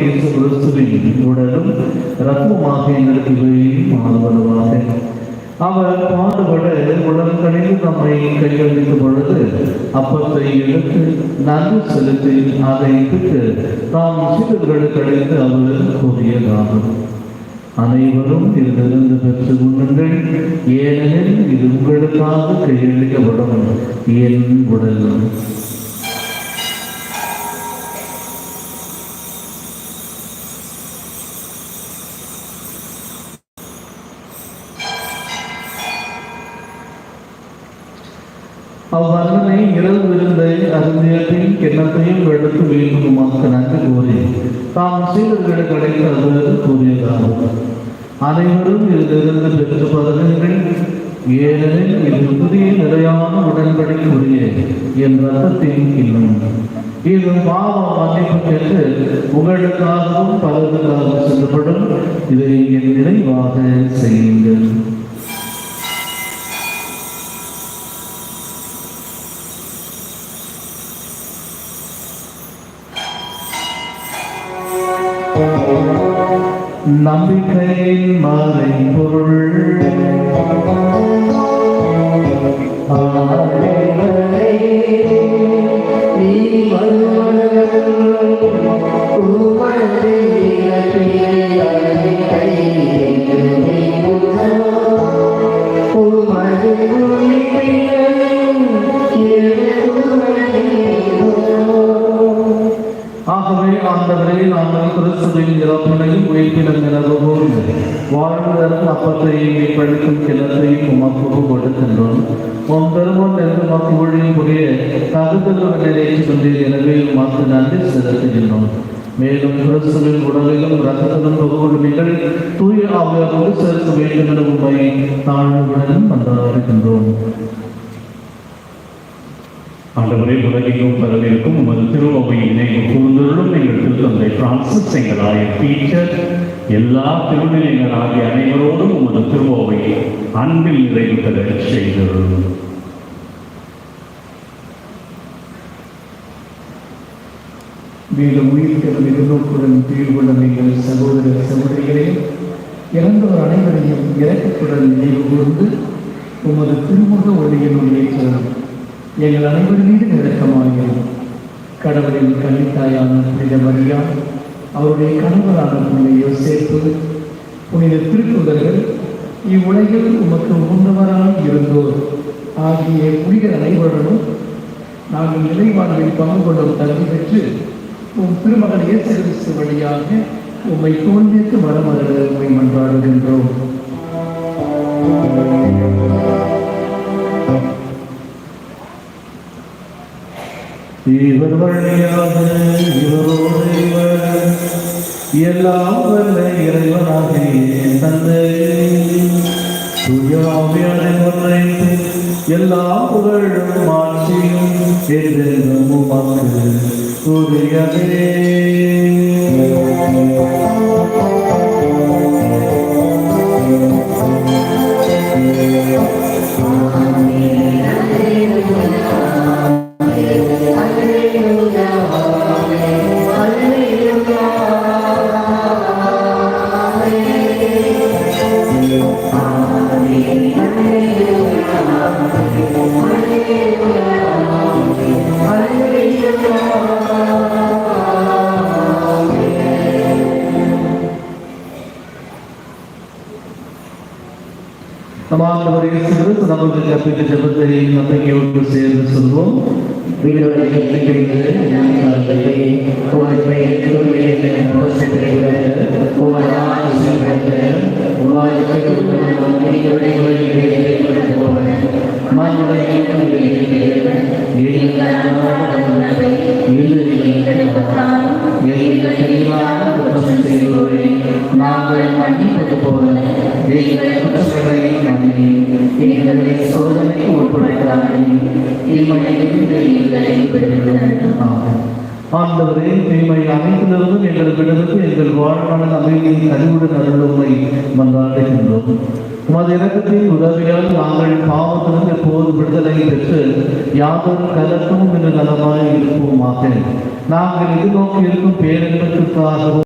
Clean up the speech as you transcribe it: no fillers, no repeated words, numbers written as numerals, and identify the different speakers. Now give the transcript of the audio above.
Speaker 1: இயேசு கிறிஸ்துவின் உடலும் இரத்தமுமாக எங்களுக்கு மாறுவதாக. அவர் பாடுபட உடன்கணிந்து நம்மை கையளித்த பொழுது அப்பத்தை எடுத்து நன்கு செலுத்தி அதை பிட்டு தாம் சீடர்களுக்கு அளித்து அவர் கூறியதாகும், அனைவரும் இதிலிருந்து பெற்று உண்ணுங்கள், ஏனெனில் இது உங்களுக்காக கையளிக்கப்படும் என் உடல். அவ்வண்ணனை இரவு விருந்தை அருந்திய பின் கிண்ணத்தையும் எடுத்து வேண்டுமாக்க நன்கு கூறி தாம் சீடர்களுக்கு அழைத்து அவர் கூறியதாகும், அனைவரும் இதிலிருந்து பெற்று பருகுங்கள், ஏனெனில் இது புதிய நிலையான உடன்படிக்கைக்குரிய என் ரத்தத்தின் கிண்ணம். இது பாவ மன்னிப்பு பெற்று உங்களுக்காகவும் பலருக்காகவும் செல்லப்படும். இதை என் நினைவாக செய்யுங்கள். நம்பிக்கையின் மறைபொருள் ஆண்டவரே, நாங்கள் கிறிஸ்துவின் இறப்பினையும் உயிர்ப்பிலும் நிலவுவோம் வாழ்வதற்கு அப்பத்தையும் பழிக்கும் கிணத்தையும் உமக்கு கொடுக்கின்றோம். உன் பெருமன் என்று மக்கு ஒழியுடைய தகுதல் நிலையை கொண்டீர், எனவே உமக்கு நன்றி செலுத்துகின்றோம். மேலும் கிறிஸ்துவின் உடலிலும் இரத்தத்திலும் தொகுதிகள் தூய ஆவியோடு சேர்க்க வேண்டும் என உண்மை தாழ்வுடன் மன்றாடுகின்றோம்.
Speaker 2: ஆண்டவரே, உலகெங்கும் பரவிருக்கும் உமது திருவவையை நினைவு கூர்ந்தருளும் எங்கள் திருத்தந்தை பிரான்சிஸ், எங்கள் ஆயர் பீட்டர், எல்லா திருநிலைகள் ஆகிய அனைவரோடும் உமது திருவவையை அன்பில் நிறைவு பெற செய்தருளும்.
Speaker 3: மேலும் உயிர்த்தெழும் எதிர்நோக்குடன் தீர்வுள்ள எங்கள் சகோதர சகோதரிகளையும் இறந்தவர் அனைவரையும் இரக்கத்துடன் நினைவு கூர்ந்து உமது திருமுக ஒளியின் ஏற்றலாம். எங்கள் அனைவர் மீது இரக்கமாகிறோம். கடவுளின் கன்னித்தாயான புனித மரியா, அவருடைய கணவரான புனித யோசேப்பு, புனித திருத்தூதர்கள், இவ்வுலகில் உமக்கு உகந்தவராக இருந்தோர் ஆகிய புனிதர் அனைவருடனும் நாங்கள் நிலைவாழ்வில் பங்கு கொள்ளும் தகுதி பெற்று உம் திருமகன் இயேசு கிறிஸ்து வழியாக உம்மை தோன்றிற்கு வரமருள உம்மை மன்றாடுகின்றோம்.
Speaker 1: இவர் வழியாக இவரோடு எல்லாம் வல்ல இறைவனாகிய தந்தை தூயாவியான ஒன்றைத்து எல்லா புகழும் ஆட்சியும் என்றென்றும் உமக்கு உரியதே. ஆண்டவர் இயேசு கிறிஸ்து நமக்கு கற்பித்த ஜெபத்தை நம்பிக்கையோடு சேர்ந்து சொல்வோம். நாங்கள் மன்னிப்பது போல சோதனைக்கு ஆண்டவரே, தீமை அனைத்திலிருந்தும் எங்கள் விடுதலுக்கு எங்கள் வாழ்வான அமைதியை கனிவுடன் அருளுமை மன்றாடுகின்றோம். உமது இரக்கத்தின் உதவியால் நாங்கள் பாவத்திலிருந்து எப்போது விடுதலை பெற்று யாதொரு கலக்கமும் என்று நலமாய் இருப்போமாக. நாங்கள் எதிர்நோக்கி இருக்கும் பேரின்பத்திற்காகவும்